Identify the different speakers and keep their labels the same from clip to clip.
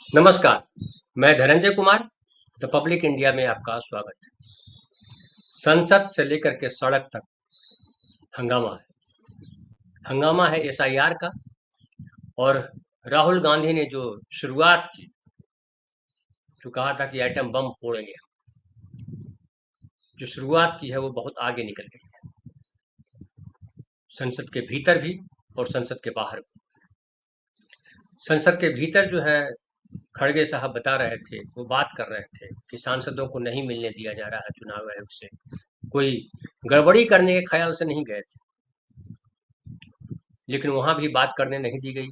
Speaker 1: नमस्कार, मैं Dhananjay Kumar, the public India में आपका स्वागत है। संसद से लेकर के सड़क तक हंगामा है। हंगामा है एसआईआर का। और राहुल गांधी ने जो शुरुआत की, जो कहा था कि एटम बम फोड़ेंगे, जो शुरुआत की है वो बहुत आगे निकल गई है, संसद के भीतर भी और संसद के बाहर भी। संसद के भीतर जो है, खड़गे साहब बता रहे थे, वो बात कर रहे थे कि सांसदों को नहीं मिलने दिया जा रहा है चुनाव आयोग से, कोई गड़बड़ी करने के ख्याल से नहीं गए थे, लेकिन वहां भी बात करने नहीं दी गई।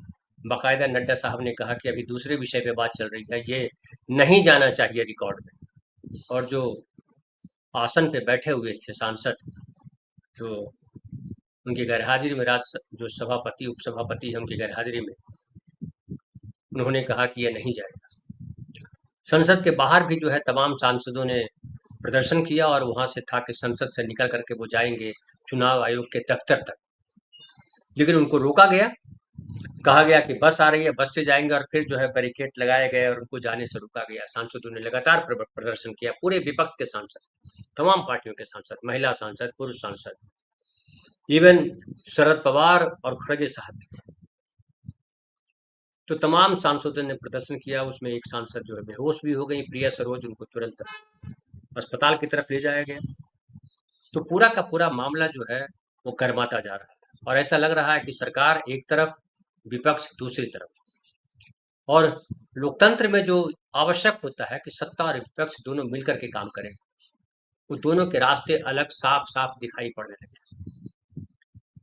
Speaker 1: बाकायदा नड्डा साहब ने कहा कि अभी दूसरे विषय पे बात चल रही है, ये नहीं जाना चाहिए रिकॉर्ड में। और जो आसन पे बैठे हुए थे सांसद, जो उनकी गैरहाजिरी में जो सभापति उपसभापति है, उनकी गैरहाजिरी में उन्होंने कहा कि यह नहीं जाएगा। संसद के बाहर भी जो है तमाम सांसदों ने प्रदर्शन किया, और वहां से था कि संसद से निकल करके वो जाएंगे चुनाव आयोग के दफ्तर तक, लेकिन उनको रोका गया। कहा गया कि बस आ रही है, बस से जाएंगे, और फिर जो है बैरिकेड लगाए गए और उनको जाने से रोका गया। सांसदों ने लगातार प्रदर्शन किया, पूरे विपक्ष के सांसद, तमाम पार्टियों के सांसद, महिला सांसद, पुरुष सांसद, इवन शरद पवार और खड़गे साहब भी थे। तो तमाम सांसदों ने प्रदर्शन किया। उसमें एक सांसद जो है बेहोश भी हो गई, प्रिया सरोज, उनको तुरंत अस्पताल की तरफ ले जाया गया। तो पूरा का पूरा मामला जो है वो गर्माता जा रहा है, और ऐसा लग रहा है कि सरकार एक तरफ, विपक्ष दूसरी तरफ। और लोकतंत्र में जो आवश्यक होता है कि सत्ता और विपक्ष दोनों मिलकर के काम करें, वो दोनों के रास्ते अलग साफ साफ दिखाई पड़ने लगे।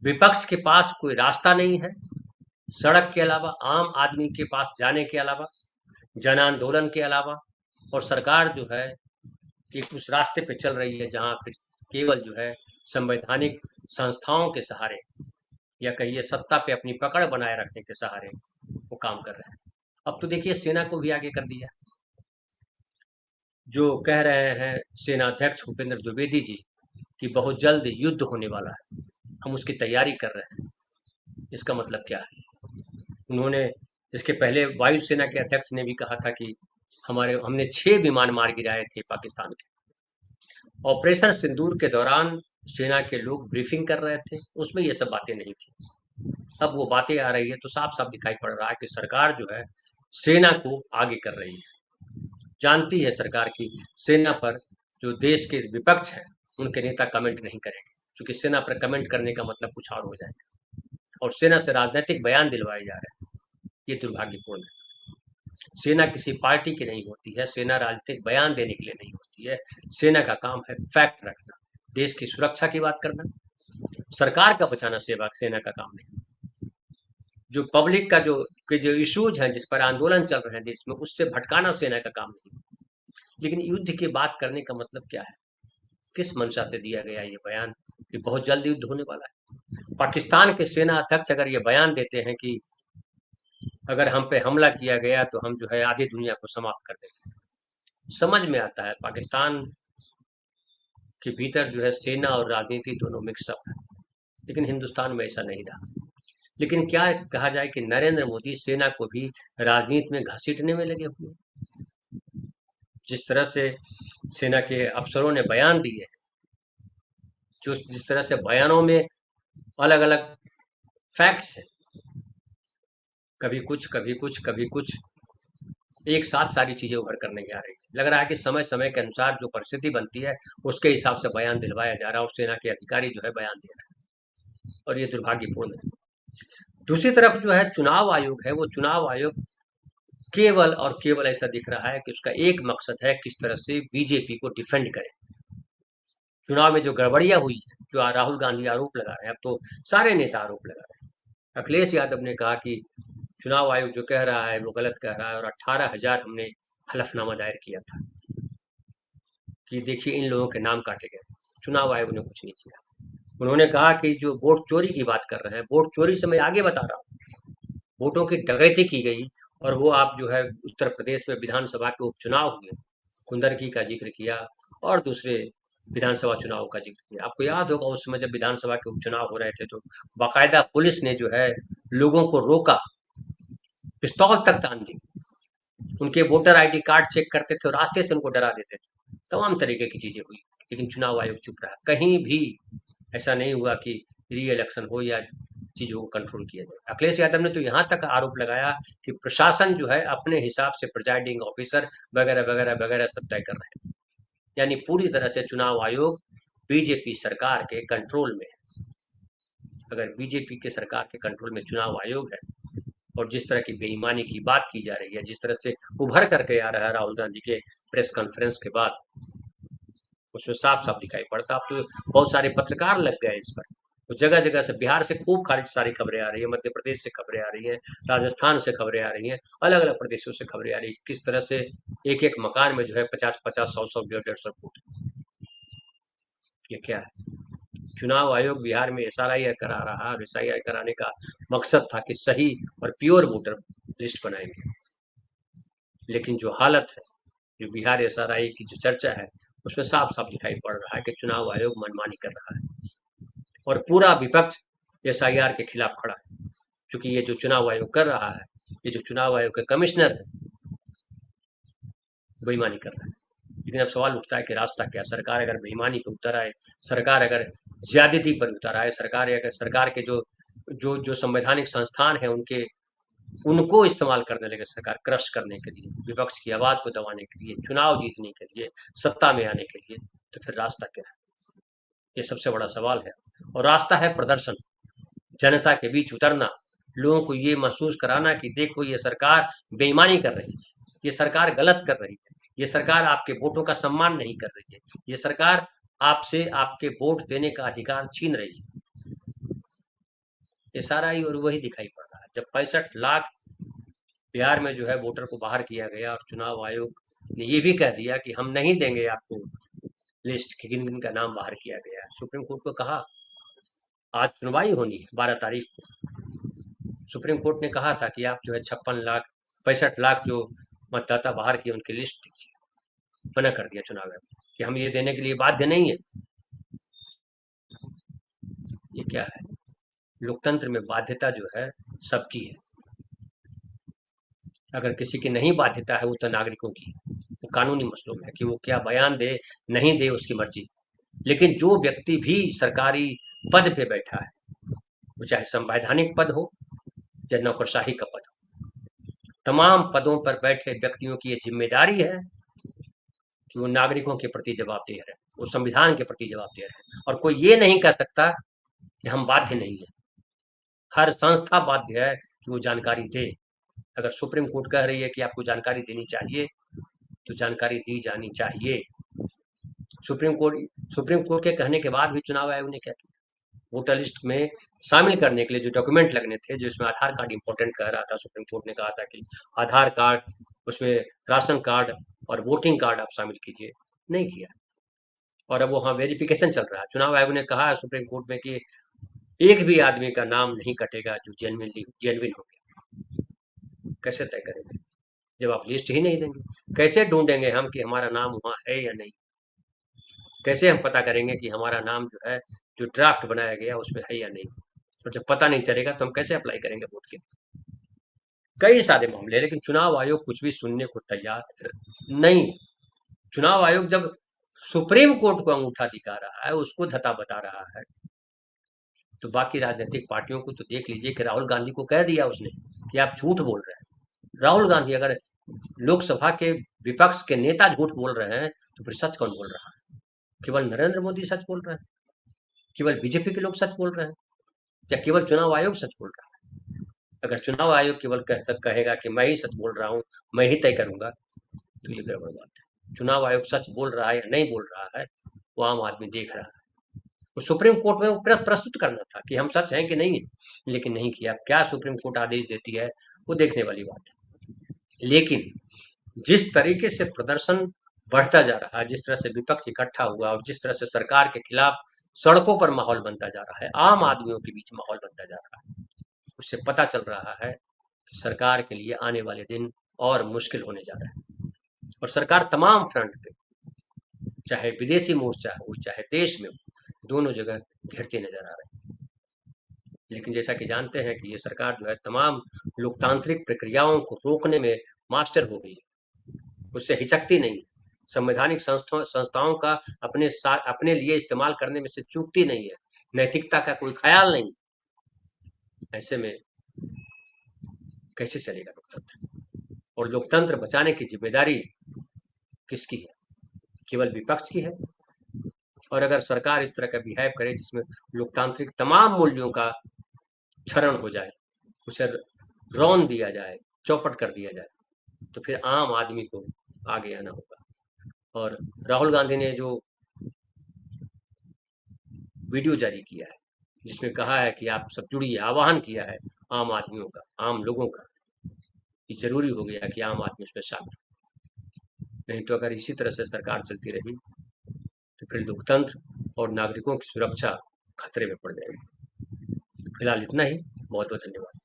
Speaker 1: विपक्ष के पास कोई रास्ता नहीं है सड़क के अलावा, आम आदमी के पास जाने के अलावा, जन आंदोलन के अलावा। और सरकार जो है एक उस रास्ते पे चल रही है जहां फिर केवल जो है संवैधानिक संस्थाओं के सहारे, या कहिए सत्ता पे अपनी पकड़ बनाए रखने के सहारे वो काम कर रहे हैं। अब तो देखिए सेना को भी आगे कर दिया। जो कह रहे हैं सेनाध्यक्ष भूपेंद्र द्विवेदी जी कि बहुत जल्द युद्ध होने वाला है, हम उसकी तैयारी कर रहे हैं। इसका मतलब क्या है? उन्होंने इसके पहले वायुसेना के अध्यक्ष ने भी कहा था कि हमने 6 विमान मार गिराए थे पाकिस्तान के। ऑपरेशन सिंदूर के दौरान सेना के लोग ब्रीफिंग कर रहे थे, उसमें ये सब बातें नहीं थी। अब वो बातें आ रही है तो साफ साफ दिखाई पड़ रहा है कि सरकार जो है सेना को आगे कर रही है। जानती है सरकार की सेना पर जो देश के विपक्ष है उनके नेता कमेंट नहीं करेंगे, क्योंकि सेना पर कमेंट करने का मतलब कुछ और हो जाएगा, और सेना से राजनीतिक बयान दिलवाए जा रहे हैं। ये दुर्भाग्यपूर्ण है। सेना किसी पार्टी की नहीं होती है, सेना राजनीतिक बयान देने के लिए नहीं होती है। सेना का काम है फैक्ट रखना, देश की सुरक्षा की बात करना, सरकार का बचाना सेवा सेना का काम नहीं। जो पब्लिक का जो इश्यूज हैं, जिस पर आंदोलन चल रहे हैं देश में, उससे भटकाना सेना का काम नहीं। लेकिन युद्ध की बात करने का मतलब क्या है? किस मंशा से दिया गया ये बयान कि बहुत जल्द युद्ध होने वाला है? पाकिस्तान के सेना अध्यक्ष अगर ये बयान देते हैं कि अगर हम पे हमला किया गया तो हम जो है आधी दुनिया को समाप्त कर देंगे, समझ में आता है पाकिस्तान के भीतर जो है सेना और राजनीति दोनों मिक्सअप है। लेकिन हिंदुस्तान में ऐसा नहीं रहा। लेकिन क्या कहा जाए कि नरेंद्र मोदी सेना को भी राजनीति में घसीटने में लगे हुए। जिस तरह से सेना के अफसरों ने बयान दिए, जो जिस तरह से बयानों में अलग अलग फैक्ट्स हैं, कभी कुछ कभी कुछ कभी कुछ, एक साथ सारी चीजें उभर कर नहीं आ रही। लग रहा है कि समय समय के अनुसार जो परिस्थिति बनती है उसके हिसाब से बयान दिलवाया जा रहा है, और सेना के अधिकारी जो है बयान दे रहे हैं, और ये दुर्भाग्यपूर्ण है। दूसरी तरफ जो है चुनाव आयोग है, वो चुनाव आयोग केवल और केवल ऐसा दिख रहा है कि उसका एक मकसद है किस तरह से बीजेपी को डिफेंड करे। चुनाव में जो गड़बड़ियां हुई है, जो राहुल गांधी आरोप लगा रहे हैं, अब तो सारे नेता आरोप लगा रहे हैं। अखिलेश यादव ने कहा कि चुनाव आयोग जो कह रहा है वो गलत कह रहा है, और 18,000 हमने हलफनामा दायर किया था कि देखिए इन लोगों के नाम काटे गए। चुनाव आयोग ने कुछ नहीं किया। उन्होंने कहा कि जो वोट चोरी की बात कर रहे हैं, वोट चोरी से मैं आगे बता रहा हूँ, वोटों की डकैती की गई। और वो आप जो है उत्तर प्रदेश में विधानसभा के उपचुनाव हुए, कुंदरकी का जिक्र किया, और दूसरे विधानसभा चुनाव का जिक्र किया। आपको याद होगा उस समय जब विधानसभा के उपचुनाव हो रहे थे तो बाकायदा पुलिस ने जो है लोगों को रोका, पिस्तौल तक तान दी, उनके वोटर आईडी कार्ड चेक करते थे और रास्ते से उनको डरा देते थे। तमाम तरीके की चीजें हुई, लेकिन चुनाव आयोग चुप रहा। कहीं भी ऐसा नहीं हुआ कि री इलेक्शन हो या चीजों को कंट्रोल किया जाए। अखिलेश यादव ने तो यहाँ तक आरोप लगाया कि प्रशासन जो है अपने हिसाब से प्रिजाइडिंग ऑफिसर वगैरह वगैरह वगैरह सब तय कर रहे हैं। यानी पूरी तरह से चुनाव आयोग बीजेपी सरकार के कंट्रोल में है। अगर बीजेपी के सरकार के कंट्रोल में चुनाव आयोग है और जिस तरह की बेईमानी की बात की जा रही है, जिस तरह से उभर करके आ रहा है राहुल गांधी के प्रेस कॉन्फ्रेंस के बाद, उसमें साफ साफ दिखाई पड़ता। अब तो बहुत सारे पत्रकार लग गए इस पर, तो जगह जगह से बिहार से खूब सारी खबरें आ रही है, मध्य प्रदेश से खबरें आ रही हैं, राजस्थान से खबरें आ रही हैं, अलग अलग प्रदेशों से खबरें आ रही है, किस तरह से एक एक मकान में जो है 50-50, 100-100, 150-150 फुट। ये क्या है? चुनाव आयोग बिहार में एसआरआई करा रहा है और एसआईआई कराने का मकसद था कि सही और प्योर वोटर लिस्ट बनाएंगे। लेकिन जो हालत है, जो बिहार एसआरआई की जो चर्चा है, उसमें साफ साफ दिखाई पड़ रहा है कि चुनाव आयोग मनमानी कर रहा है और पूरा विपक्ष एसआईआर के खिलाफ खड़ा है। क्योंकि ये जो चुनाव आयोग कर रहा है, ये जो चुनाव आयोग के कमिश्नर है, बेईमानी कर रहा है। लेकिन अब सवाल उठता है कि रास्ता क्या? सरकार अगर बेईमानी पर उतर आए, सरकार अगर ज्यादती पर उतर आए, सरकार के जो जो जो संवैधानिक संस्थान है उनके उनको इस्तेमाल करने लगे सरकार, क्रश करने के लिए, विपक्ष की आवाज को दबाने के लिए, चुनाव जीतने के लिए, सत्ता में आने के लिए, तो फिर रास्ता क्या है? ये सबसे बड़ा सवाल है। और रास्ता है प्रदर्शन, जनता के बीच उतरना, लोगों को ये महसूस कराना कि देखो ये सरकार बेईमानी कर रही है, ये सरकार गलत कर रही है, ये सरकार आपके वोटों का सम्मान नहीं कर रही है, ये सरकार आपसे आपके वोट देने का अधिकार छीन रही है। ये सारा ही और वही दिखाई पड़ रहा है। जब 65 लाख बिहार में जो है वोटर को बाहर किया गया और चुनाव आयोग ने ये भी कह दिया कि हम नहीं देंगे आपको लिस्ट कि किन किन का नाम बाहर किया गया है। सुप्रीम कोर्ट को कहा, आज सुनवाई होनी है 12 तारीख को। सुप्रीम कोर्ट ने कहा था कि आप जो है 56 लाख 65 लाख जो मतदाता बाहर किए उनकी लिस्ट दीजिए। मना कर दिया चुनाव आयोग कि हम ये देने के लिए बाध्य नहीं है। ये क्या है? लोकतंत्र में बाध्यता जो है सबकी है। अगर किसी की नहीं बाध्यता है वो तो नागरिकों की, वो कानूनी मसलों में है कि वो क्या बयान दे नहीं दे, उसकी मर्जी। लेकिन जो व्यक्ति भी सरकारी पद पे बैठा है, वो चाहे संवैधानिक पद हो या नौकरशाही का पद हो, तमाम पदों पर बैठे व्यक्तियों की ये जिम्मेदारी है कि वो नागरिकों के प्रति जवाबदेह रहे, वो संविधान के प्रति जवाबदेह रहे। और कोई ये नहीं कह सकता कि हम बाध्य नहीं है। हर संस्था बाध्य है कि वो जानकारी दे। अगर सुप्रीम कोर्ट कह रही है कि आपको जानकारी देनी चाहिए, तो जानकारी दी जानी चाहिए। सुप्रीम कोर्ट के कहने के बाद भी चुनाव आयोग ने क्या किया? वोटर लिस्ट में शामिल करने के लिए जो डॉक्यूमेंट लगने थे, जो इसमें आधार कार्ड इंपॉर्टेंट कह रहा था, सुप्रीम कोर्ट ने कहा था कि आधार कार्ड, उसमें राशन कार्ड और वोटिंग कार्ड आप शामिल कीजिए, नहीं किया। और अब वहाँ वेरिफिकेशन चल रहा है। चुनाव आयोग ने कहा है सुप्रीम कोर्ट में कि एक भी आदमी का नाम नहीं कटेगा जो जेनविन हो गया। कैसे तय करेंगे जब आप लिस्ट ही नहीं देंगे? कैसे ढूंढेंगे हम कि हमारा नाम वहाँ है या नहीं? कैसे हम पता करेंगे कि हमारा नाम जो है, जो ड्राफ्ट बनाया गया उसमें है या नहीं? और जब पता नहीं चलेगा तो हम कैसे अप्लाई करेंगे वोट के? कई सारे मामले हैं, लेकिन चुनाव आयोग कुछ भी सुनने को तैयार नहीं। चुनाव आयोग जब सुप्रीम कोर्ट को अंगूठा दिखा रहा है, उसको धता बता रहा है, तो बाकी राजनीतिक पार्टियों को तो देख लीजिए कि राहुल गांधी को कह दिया उसने कि आप झूठ बोल रहे हैं। राहुल गांधी अगर लोकसभा के विपक्ष के नेता झूठ बोल रहे हैं, तो फिर सच कौन बोल रहा है? केवल नरेंद्र मोदी सच बोल रहे हैं? केवल बीजेपी के लोग सच बोल रहे हैं? या केवल चुनाव आयोग सच बोल रहा है? अगर चुनाव आयोग केवल कहेगा कि मैं ही सच बोल रहा हूँ, मैं ही तय करूंगा, तो ये गड़बड़ बात है। चुनाव आयोग सच बोल रहा है या नहीं बोल रहा है, वो आम आदमी देख रहा है। वो सुप्रीम कोर्ट में वो प्रस्तुत करना था कि हम सच हैं कि नहीं है, लेकिन नहीं किया। क्या सुप्रीम कोर्ट आदेश देती है, वो देखने वाली बात है। लेकिन जिस तरीके से प्रदर्शन बढ़ता जा रहा है, जिस तरह से विपक्ष इकट्ठा हुआ और जिस तरह से सरकार के खिलाफ सड़कों पर माहौल बनता जा रहा है, आम आदमियों के बीच माहौल बनता जा रहा है, उससे पता चल रहा है कि सरकार के लिए आने वाले दिन और मुश्किल होने जा रहे हैं। और सरकार तमाम फ्रंट पे, चाहे विदेशी मोर्चा हो चाहे देश में हो, दोनों जगह घिरते नजर आ रहे हैं। लेकिन जैसा कि जानते हैं कि ये सरकार जो है तमाम लोकतांत्रिक प्रक्रियाओं को रोकने में मास्टर हो गई है। उससे हिचकती नहीं है, संवैधानिक संस्थाओं का अपने लिए इस्तेमाल करने में से चूकती नहीं है, नैतिकता का कोई ख्याल नहीं। ऐसे में कैसे चलेगा लोकतंत्र? और लोकतंत्र बचाने की जिम्मेदारी किसकी है? केवल विपक्ष की है। और अगर सरकार इस तरह का बिहेव करे जिसमें लोकतांत्रिक तमाम मूल्यों का क्षरण हो जाए, उसे रौन दिया जाए, चौपट कर दिया जाए, तो फिर आम आदमी को आगे आना होगा। और राहुल गांधी ने जो वीडियो जारी किया है, जिसमें कहा है कि आप सब जुड़िए, आह्वान किया है आम आदमियों का, आम लोगों का, ये जरूरी हो गया कि आम आदमी उसमें शामिल। नहीं तो अगर इसी तरह से सरकार चलती रही तो फिर लोकतंत्र और नागरिकों की सुरक्षा खतरे में पड़ जाएगी। फिलहाल इतना ही। बहुत बहुत धन्यवाद।